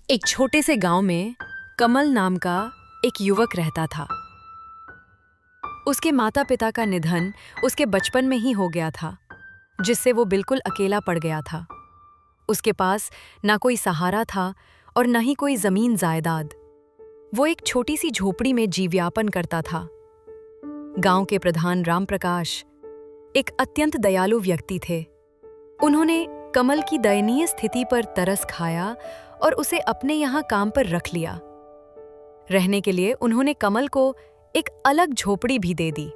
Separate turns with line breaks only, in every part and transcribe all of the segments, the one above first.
एक छोटे से गांव में कमल नाम का एक युवक रहता था। उसके माता पिता का निधन उसके बचपन में ही हो गया था, जिससे वो बिल्कुल अकेला पड़ गया था। उसके पास ना कोई सहारा था और न ही कोई जमीन जायदाद। वो एक छोटी सी झोपड़ी में जीवयापन करता था। गांव के प्रधान राम प्रकाश एक अत्यंत दयालु व्यक्ति थे। उन्होंने कमल की दयनीय स्थिति पर तरस खाया और उसे अपने यहाँ काम पर रख लिया। रहने के लिए उन्होंने कमल को एक अलग झोपड़ी भी दे दी।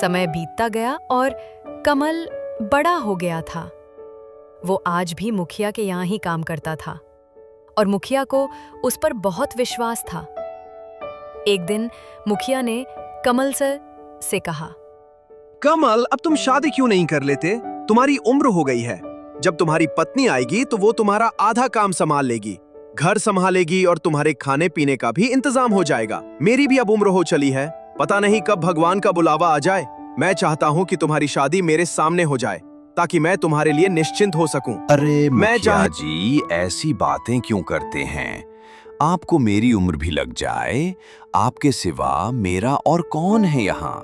समय बीतता गया और कमल बड़ा हो गया था। वो आज भी मुखिया के यहाँ ही काम करता था और मुखिया को उस पर बहुत विश्वास था। एक दिन मुखिया ने कमल से कहा,
कमल, अब तुम शादी क्यों नहीं कर लेते? तुम्हारी उम्र हो गई है। जब तुम्हारी पत्नी आएगी तो वो तुम्हारा आधा काम संभाल लेगी, घर संभालेगी और तुम्हारे खाने पीने का भी इंतजाम हो जाएगा। मेरी भी अब उम्र हो चली है, पता नहीं कब भगवान का बुलावा आ जाए। मैं चाहता हूँ कि तुम्हारी शादी मेरे सामने हो जाए ताकि मैं तुम्हारे लिए निश्चिंत हो सकूं।
अरे मुखिया जी, ऐसी बातें क्यों करते हैं? आपको मेरी उम्र भी लग जाए, आपके सिवा मेरा और कौन है यहाँ?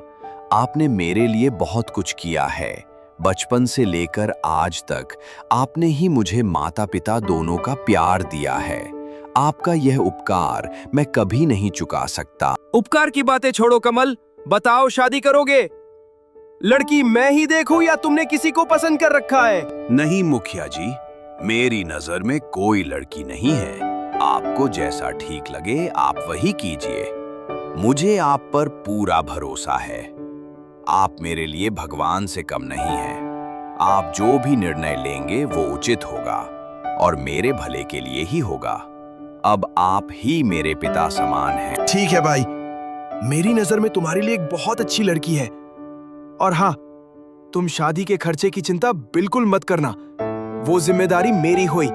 आपने मेरे लिए बहुत कुछ किया है। बचपन से लेकर आज तक आपने ही मुझे माता पिता दोनों का प्यार दिया है। आपका यह उपकार मैं कभी नहीं चुका सकता।
उपकार की बातें छोड़ो कमल, बताओ शादी करोगे? लड़की मैं ही देखूं या तुमने किसी को पसंद कर रखा है?
नहीं मुखिया जी, मेरी नजर में कोई लड़की नहीं है। आपको जैसा ठीक लगे आप वही कीजिए। मुझे आप पर पूरा भरोसा है। आप मेरे लिए भगवान से कम नहीं हैं। आप जो भी निर्णय लेंगे वो उचित होगा और मेरे भले के लिए ही होगा। अब आप ही मेरे पिता समान हैं।
ठीक है भाई, मेरी नजर में तुम्हारे लिए एक बहुत अच्छी लड़की है। और हाँ, तुम शादी के खर्चे की चिंता बिल्कुल मत करना, वो जिम्मेदारी मेरी हुई।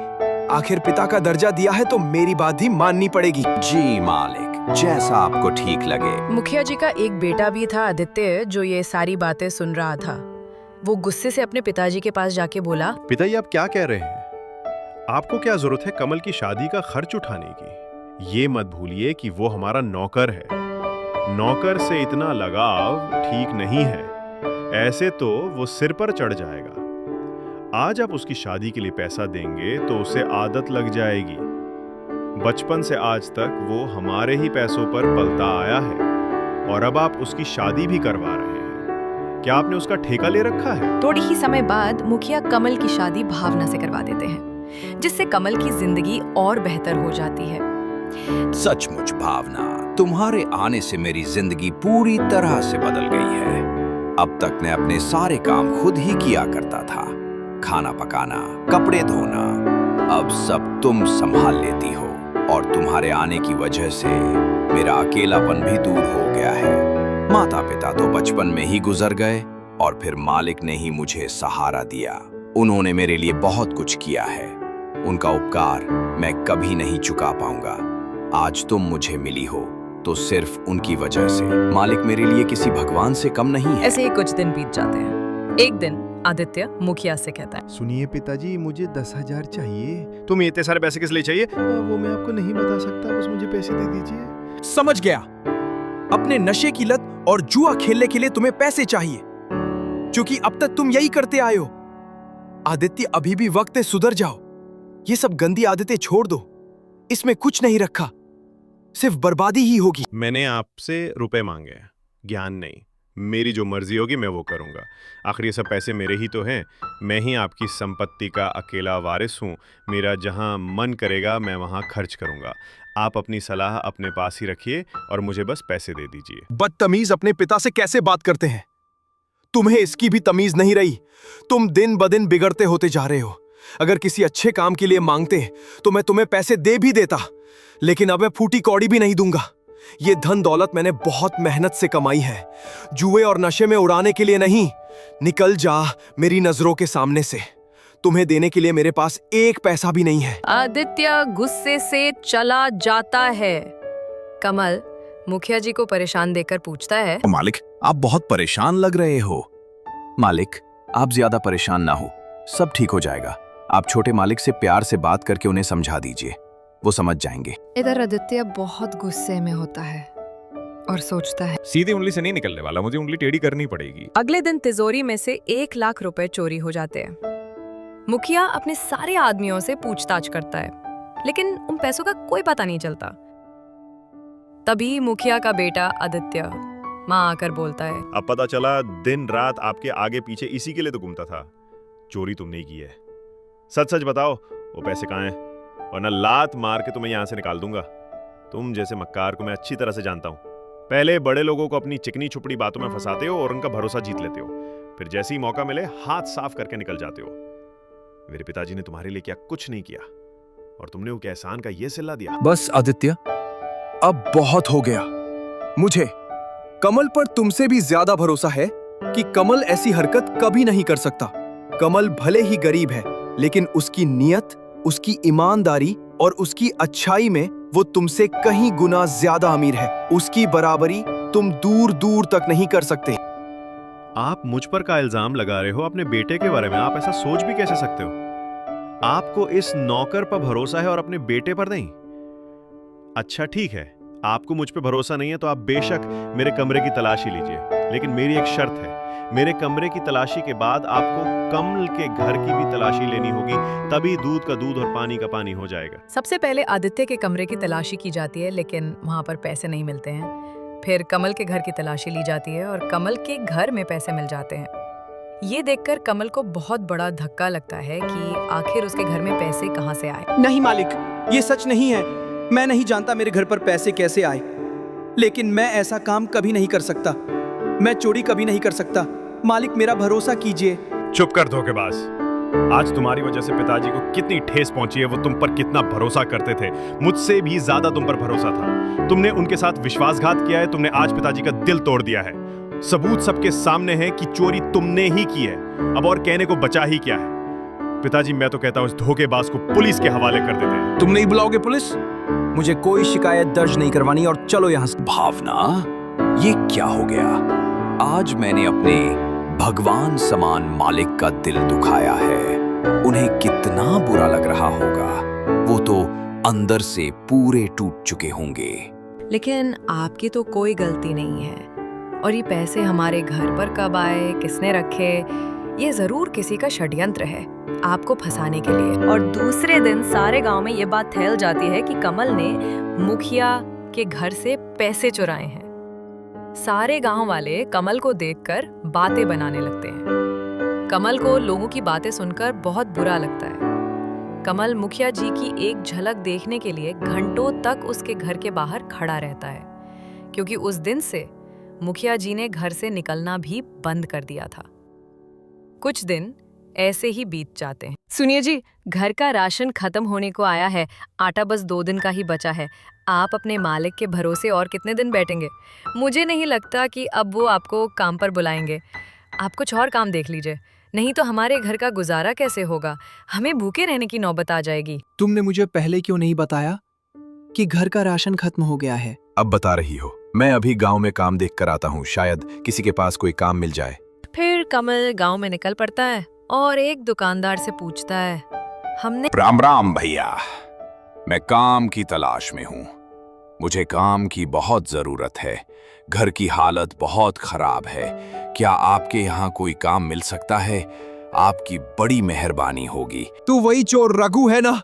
आखिर पिता का दर्जा दिया है तो मेरी बात ही माननी पड़ेगी।
जी मालिक, जैसा आपको ठीक लगे।
मुखिया जी का एक बेटा भी था आदित्य, जो ये सारी बातें सुन रहा था। वो गुस्से से अपने पिताजी के पास जाके बोला,
पिताजी आप क्या कह रहे हैं? आपको क्या जरूरत है कमल की शादी का खर्च उठाने की? ये मत भूलिए कि वो हमारा नौकर है। नौकर से इतना लगाव ठीक नहीं है। ऐसे तो वो सिर पर चढ़ जाएगा। आज आप उसकी शादी के लिए पैसा देंगे तो उसे आदत लग जाएगी। बचपन से आज तक वो हमारे ही पैसों पर पलता आया है और अब आप उसकी शादी भी करवा रहे हैं। क्या आपने उसका ठेका ले रखा है?
थोड़ी ही समय बाद मुखिया कमल की शादी भावना से करवा देते हैं, जिससे कमल की जिंदगी और बेहतर हो जाती है।
सचमुच भावना, तुम्हारे आने से मेरी जिंदगी पूरी तरह से बदल गई है। अब तक मैं अपने सारे काम खुद ही किया करता था, खाना पकाना, कपड़े धोना। अब सब तुम संभाल लेती हो और तुम्हारे आने की वजह से मेरा अकेलापन भी दूर हो गया है। माता पिता तो बचपन में ही गुजर गए और फिर मालिक ने ही मुझे सहारा दिया। उन्होंने मेरे लिए बहुत कुछ किया है। उनका उपकार मैं कभी नहीं चुका पाऊंगा। आज तुम मुझे मिली हो तो सिर्फ उनकी वजह से। मालिक मेरे लिए किसी भगवान से कम नहीं है।
ऐसे ही कुछ दिन बीत जाते हैं। एक दिन आदित्य मुखिया से कहता है,
सुनिए पिताजी, मुझे 10,000 चाहिए। तुम्हें इतने सारे पैसे किस लिए चाहिए? वो मैं आपको नहीं बता सकता, बस मुझे पैसे दे दीजिए।
समझ गया, अपने नशे की लत और जुआ खेलने के लिए तुम्हें पैसे चाहिए, क्योंकि अब तक तुम यही करते आए हो। आदित्य, अभी भी वक्त है, सुधर जाओ। ये सब गंदी आदतें छोड़ दो। इसमें कुछ नहीं रखा, सिर्फ बर्बादी ही होगी।
मैंने आपसे रुपए मांगे, ज्ञान नहीं। मेरी जो मर्जी होगी मैं वो करूंगा। आखिर ये सब पैसे मेरे ही तो हैं। मैं ही आपकी संपत्ति का अकेला वारिस हूँ। मेरा जहाँ मन करेगा मैं वहाँ खर्च करूंगा। आप अपनी सलाह अपने पास ही रखिए और मुझे बस पैसे दे दीजिए।
बदतमीज, अपने पिता से कैसे बात करते हैं? तुम्हें इसकी भी तमीज नहीं रही। तुम दिन ब दिन बिगड़ते होते जा रहे हो। अगर किसी अच्छे काम के लिए मांगते तो मैं तुम्हें पैसे दे भी देता, लेकिन अब मैं फूटी कौड़ी भी नहीं दूंगा। ये धन दौलत मैंने बहुत मेहनत से कमाई है, जुए और नशे में उड़ाने के लिए नहीं। निकल जा मेरी नजरों के सामने से। तुम्हें देने के लिए मेरे पास एक पैसा भी नहीं है।
आदित्य गुस्से से चला जाता है। कमल मुखिया जी को परेशान देखकर पूछता है,
मालिक आप बहुत परेशान लग रहे हो। मालिक आप ज्यादा परेशान ना हो, सब ठीक हो जाएगा। आप छोटे मालिक से प्यार से बात करके उन्हें समझा दीजिए। वो समझ जाएंगे।
इधर आदित्य बहुत गुस्से में होता है और सोचता है
सीधी उंगली से नहीं निकलने वाला, मुझे उंगली टेढ़ी करनी पड़ेगी।
अगले दिन तिजोरी में से 1 लाख रुपए चोरी हो जाते हैं। मुखिया अपने सारे आदमियों से पूछताछ करता है, लेकिन उन पैसों का कोई पता नहीं चलता। तभी मुखिया का बेटा आदित्य माँ आकर बोलता है,
अब पता चला दिन रात आपके आगे पीछे इसी के लिए तो घूमता था। चोरी तुमने ही की है। सच सच बताओ, वो पैसे कहाँ हैं? वरना लात मार के तुम्हें यहाँ से निकाल दूंगा। तुम जैसे मक्कार को मैं अच्छी तरह से जानता हूँ। पहले बड़े लोगों को अपनी चिकनी छुपड़ी बातों में फंसाते हो और उनका भरोसा जीत लेते हो, फिर जैसे ही मौका मिले हाथ साफ करके निकल जाते हो। मेरे पिताजी ने तुम्हारे लिए क्या कुछ नहीं किया और तुमने वो एहसान का ये सिला दिया।
बस आदित्य, अब बहुत हो गया। मुझे कमल पर तुमसे भी ज्यादा भरोसा है कि कमल ऐसी हरकत कभी नहीं कर सकता। कमल भले ही गरीब है, लेकिन उसकी नीयत, उसकी ईमानदारी और उसकी अच्छाई में वो तुमसे कहीं गुना ज्यादा अमीर है। उसकी बराबरी तुम दूर दूर तक नहीं कर सकते।
आप मुझ पर का इल्जाम लगा रहे हो अपने बेटे के बारे में। आप ऐसा सोच भी कैसे सकते हो? आपको इस नौकर पर भरोसा है और अपने बेटे पर नहीं। अच्छा ठीक है, आपको मुझ पे भरोसा नहीं है तो आप बेशक मेरे कमरे की तलाशी लीजिए, लेकिन मेरी एक शर्त है। मेरे कमरे की तलाशी के बाद आपको कमल के घर की भी तलाशी लेनी होगी, तभी दूध का दूध और पानी का पानी हो जाएगा।
सबसे पहले आदित्य के कमरे की तलाशी की जाती है, लेकिन वहां पर पैसे नहीं मिलते हैं। फिर कमल के घर की तलाशी ली जाती है और कमल के घर में पैसे मिल जाते हैं। ये देखकर कमल को बहुत बड़ा धक्का लगता है कि आखिर उसके घर में पैसे कहाँ से आए।
नहीं मालिक, ये सच नहीं है। मैं नहीं जानता मेरे घर पर पैसे कैसे आए, लेकिन मैं ऐसा काम कभी नहीं कर सकता। मैं चोरी कभी नहीं कर सकता। मालिक, मेरा भरोसा कीजिए।
चुप कर धोखेबाज। आज तुम्हारी वजह से पिताजी को कितनी ठेस पहुंची है। वो तुम पर कितना भरोसा करते थे, मुझसे भी ज्यादा तुम पर भरोसा था। तुमने उनके साथ विश्वासघात किया है। तुमने आज पिताजी का दिल तोड़ दिया है। सबूत सबके सामने है कि चोरी तुमने ही की है। अब और कहने को बचा ही क्या है? पिताजी, मैं तो कहता हूं इस धोखेबाज को पुलिस के हवाले कर देते हैं।
तुम नहीं बुलाओगे पुलिस? मुझे कोई शिकायत दर्ज नहीं करवानी और चलो यहाँ से।
भावना, ये क्या हो गया? आज मैंने अपने भगवान समान मालिक का दिल दुखाया है। उन्हें कितना बुरा लग रहा होगा। वो तो अंदर से पूरे टूट चुके होंगे।
लेकिन आपकी तो कोई गलती नहीं है, और ये पैसे हमारे घर पर कब आए, किसने रखे, ये जरूर किसी का षड्यंत्र है आपको फंसाने के लिए। और दूसरे दिन सारे गांव में ये बात फैल जाती है कि कमल ने मुखिया के घर से पैसे चुराए हैं। सारे गांव वाले कमल को देखकर बातें बनाने लगते हैं। कमल को लोगों की बातें सुनकर बहुत बुरा लगता है। कमल मुखिया जी की एक झलक देखने के लिए घंटों तक उसके घर के बाहर खड़ा रहता है, क्योंकि उस दिन से मुखिया जी ने घर से निकलना भी बंद कर दिया था। कुछ दिन ऐसे ही बीत जाते हैं। सुनिए जी, घर का राशन खत्म होने को आया है। आटा बस 2 दिन का ही बचा है। आप अपने मालिक के भरोसे और कितने दिन बैठेंगे? मुझे नहीं लगता कि अब वो आपको काम पर बुलाएंगे। आप कुछ और काम देख लीजिए, नहीं तो हमारे घर का गुजारा कैसे होगा? हमें भूखे रहने की नौबत आ जाएगी।
तुमने मुझे पहले क्यों नहीं बताया कि घर का राशन खत्म हो गया है?
अब बता रही हो। मैं अभी गांव में काम देख कर आता हूँ, शायद किसी के पास कोई काम मिल जाए।
फिर कमल गांव में निकल पड़ता है और एक दुकानदार से पूछता है, हमने
राम राम भैया, मैं काम की तलाश में हूँ। मुझे काम की बहुत जरूरत है। घर की हालत बहुत खराब है। क्या आपके यहाँ कोई काम मिल सकता है? आपकी बड़ी मेहरबानी होगी।
तू वही चोर रघु है ना,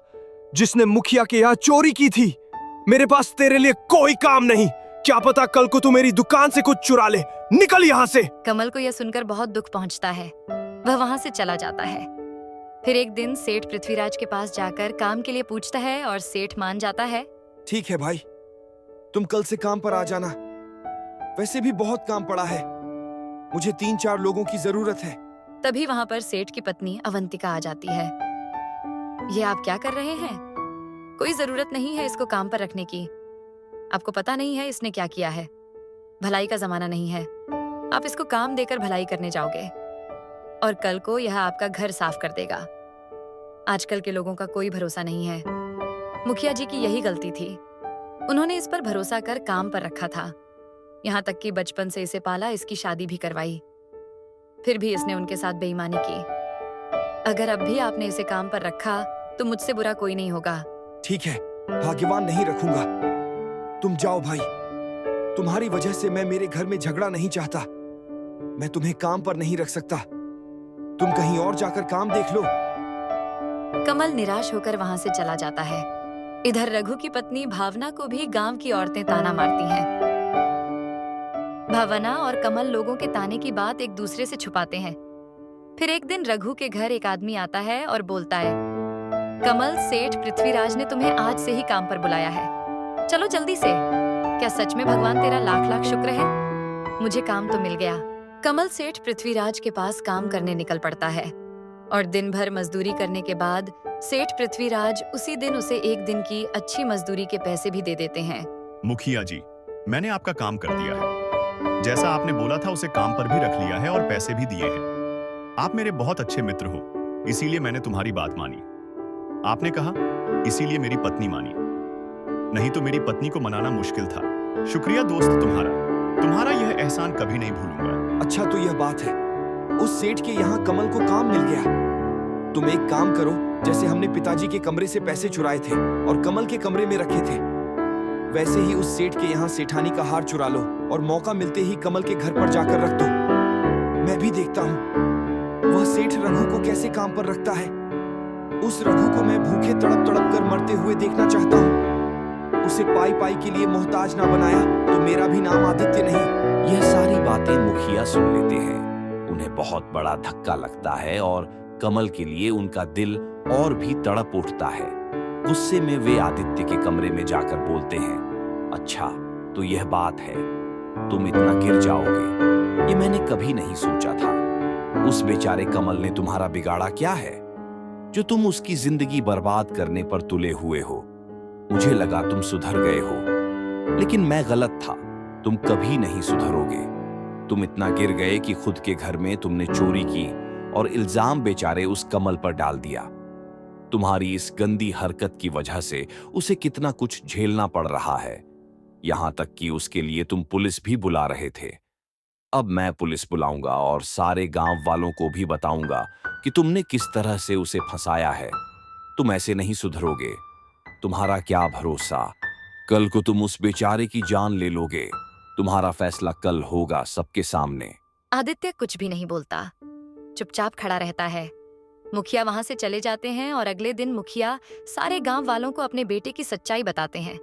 जिसने मुखिया के यहाँ चोरी की थी? मेरे पास तेरे लिए कोई काम नहीं। क्या पता कल को तू मेरी दुकान से कुछ चुरा ले। निकल यहाँ से।
कमल को यह सुनकर बहुत दुख पहुंचता है। वह वहां से चला जाता है। फिर एक दिन सेठ पृथ्वीराज के पास जाकर काम के लिए पूछता है और सेठ मान जाता है।
ठीक है भाई, तुम कल से काम पर आ जाना। वैसे भी बहुत काम पड़ा है। मुझे 3-4 लोगों की जरूरत है।
तभी वहां पर सेठ की पत्नी अवंतिका आ जाती है। ये आप क्या कर रहे हैं? कोई जरूरत नहीं है इसको काम पर रखने की। आपको पता नहीं है इसने क्या किया है। भलाई का जमाना नहीं है। आप इसको काम देकर भलाई करने जाओगे और कल को यह आपका घर साफ कर देगा। आजकल के लोगों का कोई भरोसा नहीं है। मुखिया जी की यही गलती थी। उन्होंने इस पर भरोसा कर काम पर रखा था। यहाँ तक कि बचपन से इसे पाला, इसकी शादी भी करवाई। फिर भी इसने उनके साथ बेईमानी की। अगर अब भी आपने इसे काम पर रखा तो मुझसे बुरा कोई नहीं होगा।
ठीक है, भाग्यवान नहीं रखूंगा। तुम जाओ भाई, तुम्हारी वजह से मैं मेरे घर में झगड़ा नहीं चाहता। मैं तुम्हें काम पर नहीं रख सकता। तुम कहीं और जाकर काम देख लो।
कमल निराश होकर वहां से चला जाता है। इधर रघु की पत्नी भावना को भी गांव की औरतें ताना मारती हैं। भावना और कमल लोगों के ताने की बात एक दूसरे से छुपाते हैं। फिर एक दिन रघु के घर एक आदमी आता है और बोलता है, कमल, सेठ पृथ्वीराज ने तुम्हें आज से ही काम पर बुलाया है, चलो जल्दी से। क्या सच में भगवान तेरा लाख लाख शुक्र है, मुझे काम तो मिल गया। कमल सेठ पृथ्वीराज के पास काम करने निकल पड़ता है और दिन भर मजदूरी करने के बाद सेठ पृथ्वीराज उसी दिन उसे एक दिन की अच्छी मजदूरी के पैसे भी दे देते हैं।
मुखिया जी, मैंने आपका काम कर दिया है। जैसा आपने बोला था उसे काम पर भी रख लिया है और पैसे भी दिए हैं। आप मेरे बहुत अच्छे मित्र हो, इसीलिए मैंने तुम्हारी बात मानी। आपने कहा, इसीलिए मेरी पत्नी मानी, नहीं तो मेरी पत्नी को मनाना मुश्किल था। शुक्रिया दोस्त तुम्हारा यह एहसान कभी नहीं भूलूंगा।
अच्छा तो यह बात है, उस सेठ के यहाँ कमल को काम मिल गया। तुम एक काम करो, जैसे हमने पिताजी के कमरे से पैसे चुराए थे और कमल के कमरे में रखे थे, वैसे ही उस सेठ के यहाँ सेठानी का हार चुरा लो और मौका मिलते ही कमल के घर पर जाकर रख दो। मैं भी देखता हूँ वह सेठ रघु को कैसे काम पर रखता है। उस रघु को मैं भूखे तड़प तड़प कर मरते हुए देखना चाहता हूँ। उसे पाई पाई के लिए मोहताज ना बनाया तो मेरा भी नाम आदित्य नहीं।
यह सारी बातें मुखिया सुन लेते हैं। उन्हें बहुत बड़ा धक्का लगता है और कमल के लिए उनका दिल और भी तड़प उठता है। गुस्से में वे आदित्य के कमरे में जाकर बोलते हैं, अच्छा तो यह बात है, तुम इतना गिर जाओगे, ये मैंने कभी नहीं सोचा था। उस बेचारे कमल ने तुम्हारा बिगाड़ा क्या है जो तुम उसकी जिंदगी बर्बाद करने पर तुले हुए हो। मुझे लगा तुम सुधर गए हो, लेकिन मैं गलत था। तुम कभी नहीं सुधरोगे। तुम इतना गिर गए कि खुद के घर में तुमने चोरी की और इल्जाम बेचारे उस कमल पर डाल दिया। तुम्हारी इस गंदी हरकत की वजह से उसे कितना कुछ झेलना पड़ रहा है, यहां तक कि उसके लिए तुम पुलिस भी बुला रहे थे। अब मैं पुलिस बुलाऊंगा और सारे गांव वालों को भी बताऊंगा कि तुमने किस तरह से उसे फंसाया है। तुम ऐसे नहीं सुधरोगे। तुम्हारा क्या भरोसा, कल को तुम उस बेचारे की जान ले लोगे। तुम्हारा फैसला कल होगा सबके सामने।
आदित्य कुछ भी नहीं बोलता, चुपचाप खड़ा रहता है। मुखिया वहां से चले जाते हैं और अगले दिन मुखिया सारे गांव वालों को अपने बेटे की सच्चाई बताते हैं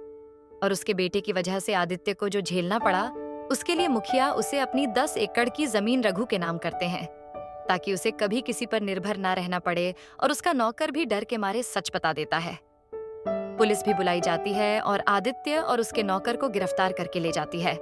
और उसके बेटे की वजह से आदित्य को जो झेलना पड़ा, उसके लिए मुखिया उसे अपनी 10 एकड़ की जमीन रघु के नाम करते हैं ताकि उसे कभी किसी पर निर्भर ना रहना पड़े, और उसका नौकर भी डर के मारे सच बता देता है। पुलिस भी बुलाई जाती है और आदित्य और उसके नौकर को गिरफ्तार करके ले जाती है।